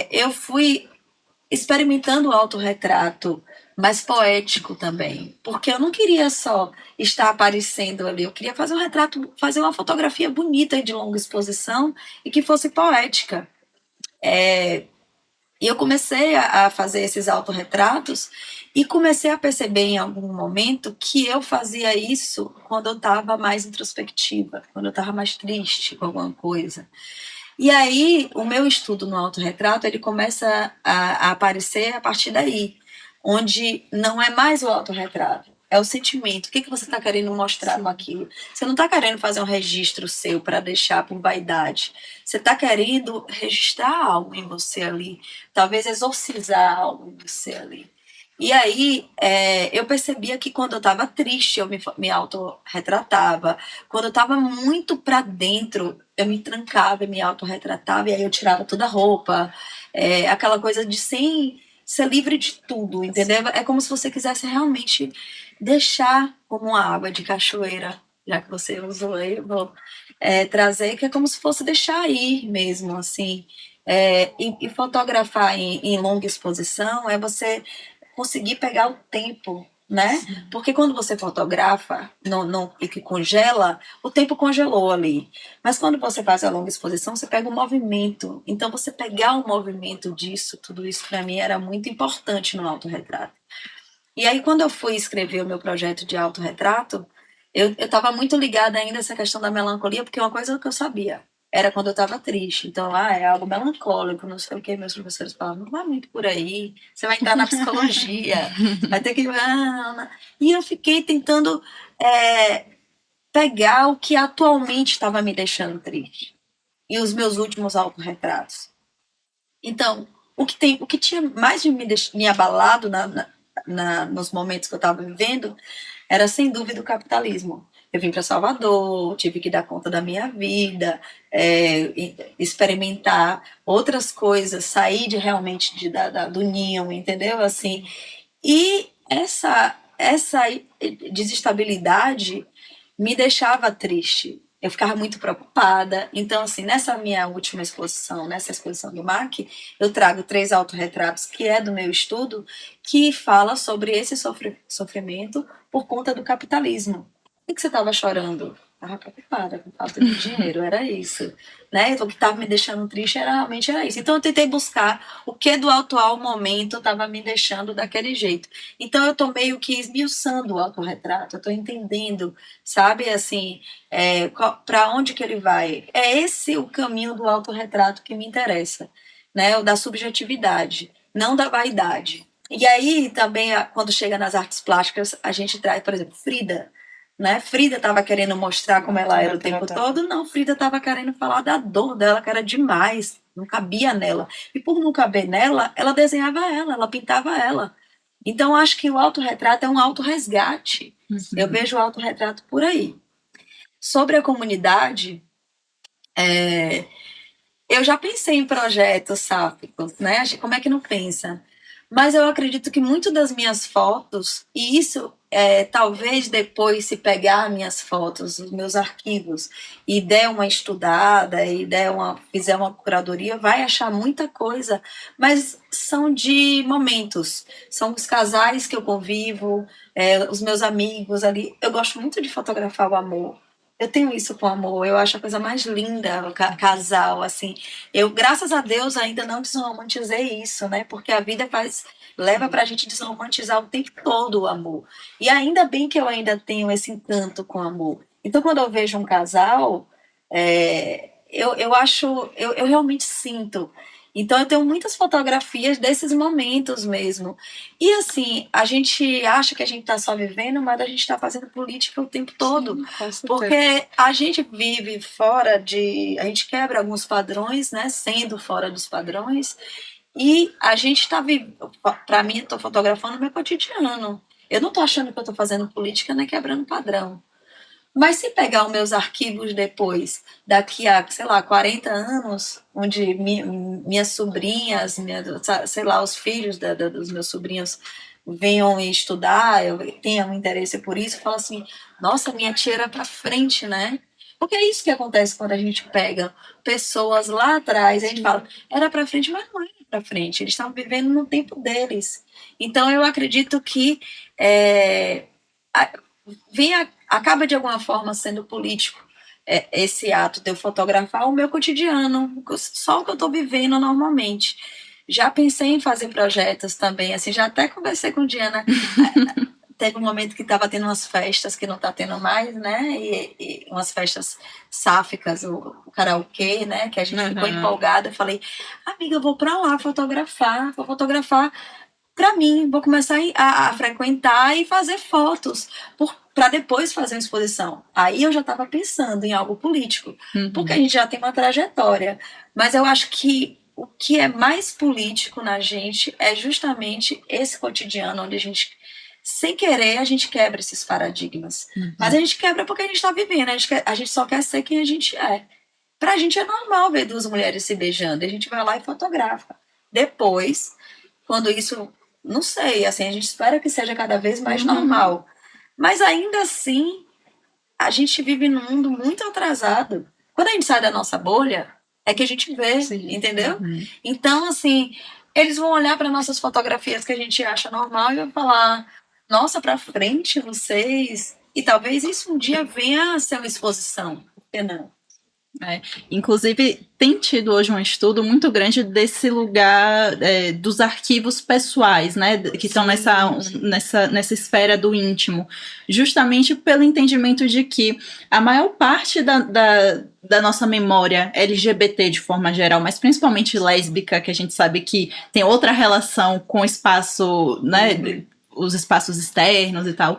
Speaker 5: eu fui experimentando o autorretrato mais poético também, porque eu não queria só estar aparecendo ali, eu queria fazer um retrato, fazer uma fotografia bonita de longa exposição e que fosse poética. E eu comecei a fazer esses autorretratos e comecei a perceber em algum momento que eu fazia isso quando eu estava mais introspectiva, quando eu estava mais triste com alguma coisa. E aí, o meu estudo no autorretrato, ele começa a aparecer a partir daí, onde não é mais o autorretrato, é o sentimento. O que você está querendo mostrar com aquilo? Você não está querendo fazer um registro seu para deixar por vaidade. Você está querendo registrar algo em você ali, talvez exorcizar algo em você ali. E aí, eu percebia que quando eu estava triste, eu me autorretratava. Quando eu estava muito para dentro, eu me trancava e me autorretratava, e aí eu tirava toda a roupa. Aquela coisa de ser livre de tudo, entendeu? É como se você quisesse realmente deixar como uma água de cachoeira, já que você usou aí, eu vou trazer, que é como se fosse deixar ir mesmo, assim. E fotografar em longa exposição é você conseguir pegar o tempo, né? Sim. Porque quando você fotografa e que congela, o tempo congelou ali. Mas quando você faz a longa exposição, você pega o movimento. Então, você pegar o movimento disso, tudo isso para mim era muito importante no autorretrato. E aí, quando eu fui escrever o meu projeto de autorretrato, eu estava muito ligada ainda a essa questão da melancolia, porque uma coisa que eu sabia era quando eu estava triste. Então, é algo melancólico, não sei o que. Meus professores falavam, não vai muito por aí, você vai entrar na psicologia, vai ter que... E eu fiquei tentando pegar o que atualmente estava me deixando triste. E os meus últimos autorretratos. Então, o que tinha mais me abalado nos momentos que eu estava vivendo era, sem dúvida, o capitalismo. Eu vim para Salvador, tive que dar conta da minha vida, experimentar outras coisas, sair realmente do ninho, entendeu? Assim, e essa desestabilidade me deixava triste. Eu ficava muito preocupada. Então, assim, nessa minha última exposição, nessa exposição do MAC, eu trago 3 autorretratos, que é do meu estudo, que fala sobre esse sofrimento por conta do capitalismo. Por que você estava chorando? Estava preocupada com falta de dinheiro, era isso. Né? O que estava me deixando triste realmente era isso. Então eu tentei buscar o que do atual momento estava me deixando daquele jeito. Então eu estou meio que esmiuçando o autorretrato, eu estou entendendo, sabe, assim, para onde que ele vai. É esse o caminho do autorretrato que me interessa, né? O da subjetividade, não da vaidade. E aí também, quando chega nas artes plásticas, a gente traz, por exemplo, Frida. Né? Frida estava querendo mostrar como ela era o tempo todo. Não, Frida estava querendo falar da dor dela, que era demais, não cabia nela. E por não caber nela, ela desenhava ela pintava ela. Então, acho que o autorretrato é um autorresgate. Eu vejo o autorretrato por aí. Sobre a comunidade, eu já pensei em projetos sáficos, né? Como é que não pensa? Mas eu acredito que muito das minhas fotos, e isso talvez depois, se pegar minhas fotos, os meus arquivos, e der uma estudada, e fizer uma curadoria, vai achar muita coisa, mas são de momentos. São os casais que eu convivo, os meus amigos ali. Eu gosto muito de fotografar o amor. Eu tenho isso com amor, eu acho a coisa mais linda, o casal, assim. Eu, graças a Deus, ainda não desromantizei isso, né? Porque a vida leva pra gente desromantizar o tempo todo o amor. E ainda bem que eu ainda tenho esse encanto com o amor. Então, quando eu vejo um casal, eu realmente sinto. Então, eu tenho muitas fotografias desses momentos mesmo. E, assim, a gente acha que a gente está só vivendo, mas a gente está fazendo política o tempo todo.
Speaker 4: Sim, com certeza.
Speaker 5: Porque a gente vive fora de... A gente quebra alguns padrões, né? Sendo fora dos padrões. E a gente está vivendo... Para mim, eu estou fotografando o meu cotidiano. Eu não estou achando que eu estou fazendo política, nem quebrando padrão. Mas se pegar os meus arquivos depois, daqui a, sei lá, 40 anos, onde minhas sobrinhas, sei lá, os filhos dos meus sobrinhos venham estudar, eu tenha um interesse por isso, eu falo assim, nossa, minha tia era pra frente, né? Porque é isso que acontece quando a gente pega pessoas lá atrás, a gente fala, era pra frente, mas não era pra frente, eles estavam vivendo no tempo deles. Então eu acredito que acaba de alguma forma sendo político esse ato de eu fotografar o meu cotidiano, só o que eu estou vivendo normalmente. Já pensei em fazer projetos também, assim, já até conversei com Diana. Teve um momento que estava tendo umas festas que não está tendo mais, né? E umas festas sáficas, o karaokê, né? Que a gente ficou empolgada. Eu falei, amiga, eu vou para lá vou fotografar para mim, vou começar a frequentar e fazer fotos para depois fazer uma exposição. Aí eu já estava pensando em algo político, porque a gente já tem uma trajetória. Mas eu acho que o que é mais político na gente é justamente esse cotidiano, onde a gente, sem querer, a gente quebra esses paradigmas. Mas a gente quebra porque a gente está vivendo, a gente só quer ser quem a gente é. Pra gente é normal ver duas mulheres se beijando, a gente vai lá e fotografa. Depois, quando isso... Não sei, assim, a gente espera que seja cada vez mais normal. Mas ainda assim, a gente vive num mundo muito atrasado. Quando a gente sai da nossa bolha, é que a gente vê, entendeu? Então, assim, eles vão olhar para nossas fotografias que a gente acha normal e vão falar, nossa, para frente vocês. E talvez isso um dia venha a ser uma exposição. Por que não?
Speaker 3: Inclusive, tem tido hoje um estudo muito grande desse lugar dos arquivos pessoais, né? Que estão nessa esfera do íntimo, justamente pelo entendimento de que a maior parte da nossa memória LGBT de forma geral, mas principalmente lésbica, que a gente sabe que tem outra relação com o espaço, né? Os espaços externos e tal,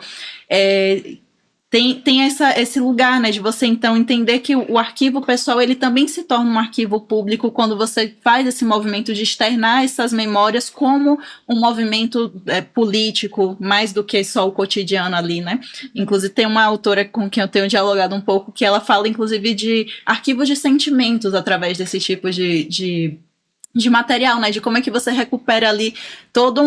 Speaker 3: tem esse lugar, né, de você então entender que o arquivo pessoal ele também se torna um arquivo público quando você faz esse movimento de externar essas memórias como um movimento político, mais do que só o cotidiano ali, né? Inclusive tem uma autora com quem eu tenho dialogado um pouco que ela fala inclusive de arquivos de sentimentos através desse tipo de material, né, de como é que você recupera ali toda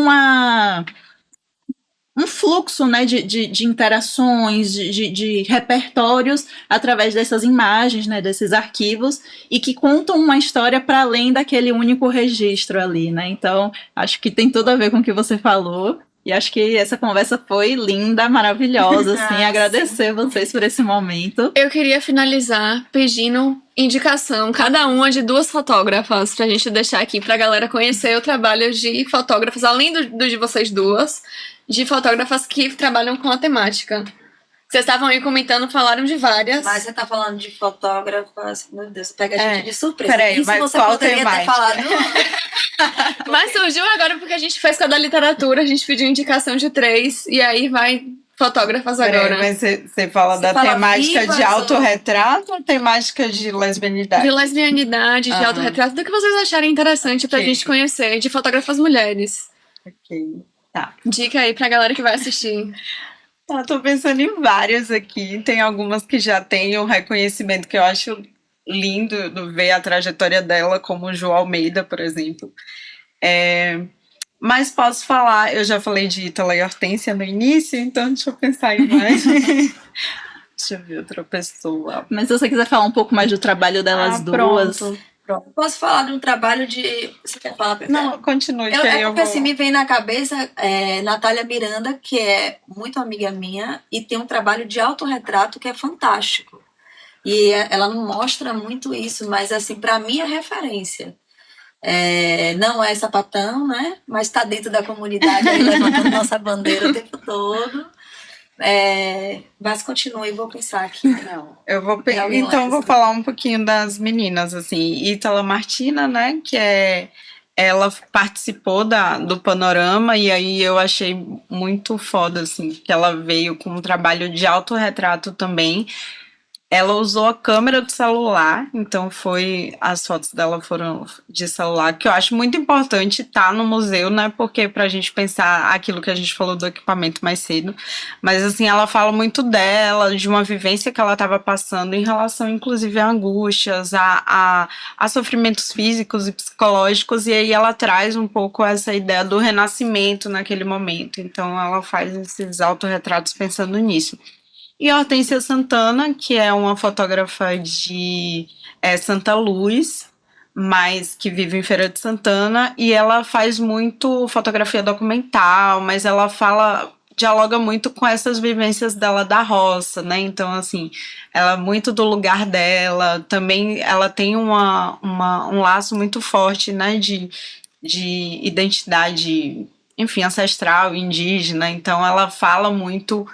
Speaker 3: um fluxo, né, de interações, de repertórios através dessas imagens, né, desses arquivos, e que contam uma história para além daquele único registro ali, né? Então, acho que tem tudo a ver com o que você falou. E acho que essa conversa foi linda, maravilhosa, assim, agradecer vocês por esse momento.
Speaker 2: Eu queria finalizar pedindo indicação, cada uma de 2 fotógrafas, pra gente deixar aqui pra galera conhecer o trabalho de fotógrafas, além do de vocês duas, de fotógrafas que trabalham com a temática. Vocês estavam aí comentando, falaram de várias.
Speaker 5: Mas você tá falando de fotógrafas, meu Deus, pega a gente de surpresa.
Speaker 4: Peraí, mas
Speaker 5: você
Speaker 4: qual
Speaker 5: poderia ter falado.
Speaker 2: Mas surgiu agora porque a gente fez com a da literatura, a gente pediu indicação de 3, e aí vai fotógrafas agora.
Speaker 4: Mas você fala da temática de autorretrato ou temática de lesbianidade?
Speaker 2: De lesbianidade, de autorretrato, do que vocês acharem interessante pra gente conhecer, de fotógrafas mulheres.
Speaker 4: Ok.
Speaker 2: Dica aí pra galera que vai assistir.
Speaker 4: Tô pensando em várias aqui. Tem algumas que já têm um reconhecimento que eu acho lindo de ver a trajetória dela, como Ju Almeida, por exemplo. Mas posso falar, eu já falei de Ítala e Hortência no início, então deixa eu pensar em mais. Deixa eu ver outra pessoa.
Speaker 3: Mas se você quiser falar um pouco mais do trabalho delas duas...
Speaker 4: Pronto.
Speaker 5: Posso falar de um trabalho de... Você quer falar, Pepe?
Speaker 4: Não, continue.
Speaker 5: Porque assim, me vem na cabeça Natália Miranda, que é muito amiga minha, e tem um trabalho de autorretrato que é fantástico. E ela não mostra muito isso, mas assim, para mim é referência. Não é sapatão, né? Mas está dentro da comunidade, aí, levantando nossa bandeira o tempo todo. Mas continue, vou pensar aqui.
Speaker 4: Não, então vou falar um pouquinho das meninas, assim. Ítala Martina, né? Que ela participou do Panorama, e aí eu achei muito foda, assim, que ela veio com um trabalho de autorretrato também. Ela usou a câmera do celular, então as fotos dela foram de celular, que eu acho muito importante estar no museu, né? Porque pra gente pensar aquilo que a gente falou do equipamento mais cedo. Mas assim, ela fala muito dela, de uma vivência que ela estava passando em relação, inclusive, a angústias, a sofrimentos físicos e psicológicos, e aí ela traz um pouco essa ideia do renascimento naquele momento. Então ela faz esses autorretratos pensando nisso. E a Hortência Santana, que é uma fotógrafa de Santa Luz, mas que vive em Feira de Santana, e ela faz muito fotografia documental, mas ela dialoga muito com essas vivências dela da roça, né? Então, assim, ela é muito do lugar dela, também ela tem um laço muito forte, né, de identidade, enfim, ancestral, indígena, então ela fala muito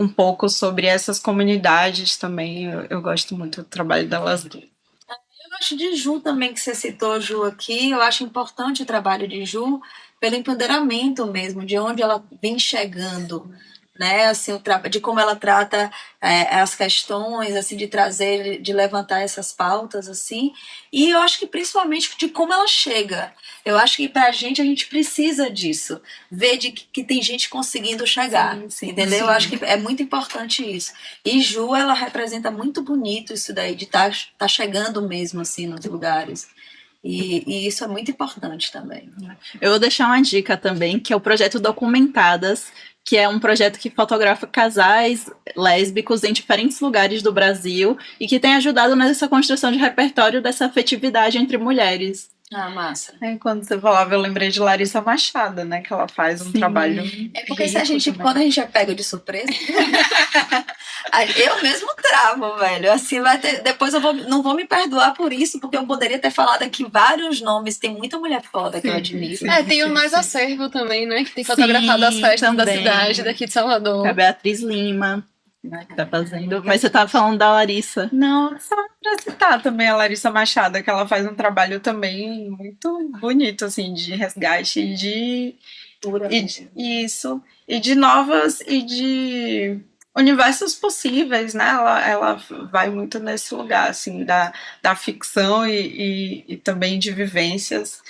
Speaker 4: um pouco sobre essas comunidades também. Eu gosto muito do trabalho delas duas.
Speaker 5: Eu acho de Ju também, que você citou Ju aqui, eu acho importante o trabalho de Ju pelo empoderamento mesmo, de onde ela vem chegando, né, assim, de como ela trata as questões, assim, de trazer, de levantar essas pautas, assim, e eu acho que principalmente de como ela chega. Eu acho que pra gente, a gente precisa disso, ver que tem gente conseguindo chegar,
Speaker 4: sim,
Speaker 5: entendeu?
Speaker 4: Sim.
Speaker 5: Eu acho que é muito importante isso. E Ju, ela representa muito bonito isso daí, de tá chegando mesmo, assim, nos lugares. E isso é muito importante também.
Speaker 3: Eu vou deixar uma dica também, que é o projeto Documentadas, que é um projeto que fotografa casais lésbicos em diferentes lugares do Brasil e que tem ajudado nessa construção de repertório dessa afetividade entre mulheres.
Speaker 5: Ah, massa.
Speaker 4: Quando você falava, eu lembrei de Larissa Machado, né? Que ela faz um trabalho.
Speaker 5: É porque quando a gente é pego de surpresa, eu mesmo travo, velho. Assim, depois eu não vou me perdoar por isso, porque eu poderia ter falado aqui vários nomes. Tem muita mulher foda que eu admiro.
Speaker 2: Tem o Nós Acervo também, né? Que tem fotografado as festas da cidade, daqui de Salvador.
Speaker 3: A Beatriz Lima, né, que tá fazendo. Mas você tava falando da Larissa.
Speaker 4: Não, só pra citar também a Larissa Machado, que ela faz um trabalho também muito bonito, assim, de resgate e de novas e de universos possíveis, né? Ela vai muito nesse lugar, assim, da ficção e também de vivências.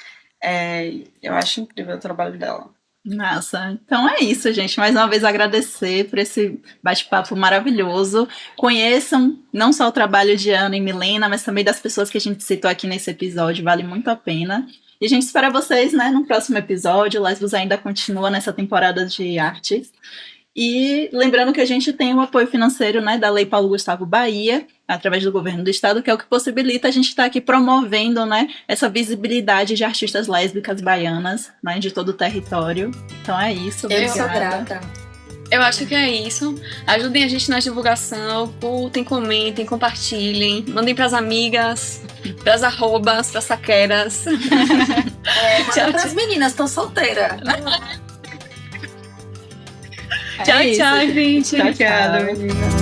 Speaker 4: Eu acho incrível o trabalho dela.
Speaker 3: Nossa, então é isso, gente. Mais uma vez agradecer por esse bate-papo maravilhoso. Conheçam não só o trabalho de Ana e Milena, mas também das pessoas que a gente citou aqui nesse episódio. Vale muito a pena. E a gente espera vocês, né, no próximo episódio. O Lesbos ainda continua nessa temporada de artes. E lembrando que a gente tem o apoio financeiro, né, da Lei Paulo Gustavo Bahia, através do governo do estado, que é o que possibilita a gente estar aqui promovendo, né, essa visibilidade de artistas lésbicas baianas, né, de todo o território. Então é isso.
Speaker 5: Eu sou grata.
Speaker 2: Eu acho que é isso. Ajudem a gente na divulgação, curtem, comentem, compartilhem, mandem pras amigas, pras arrobas, pras saqueras.
Speaker 5: Tchau, pras meninas, tô solteira.
Speaker 2: Tchau, gente.
Speaker 3: Tchau,
Speaker 4: Obrigada,
Speaker 3: tchau.
Speaker 4: menina.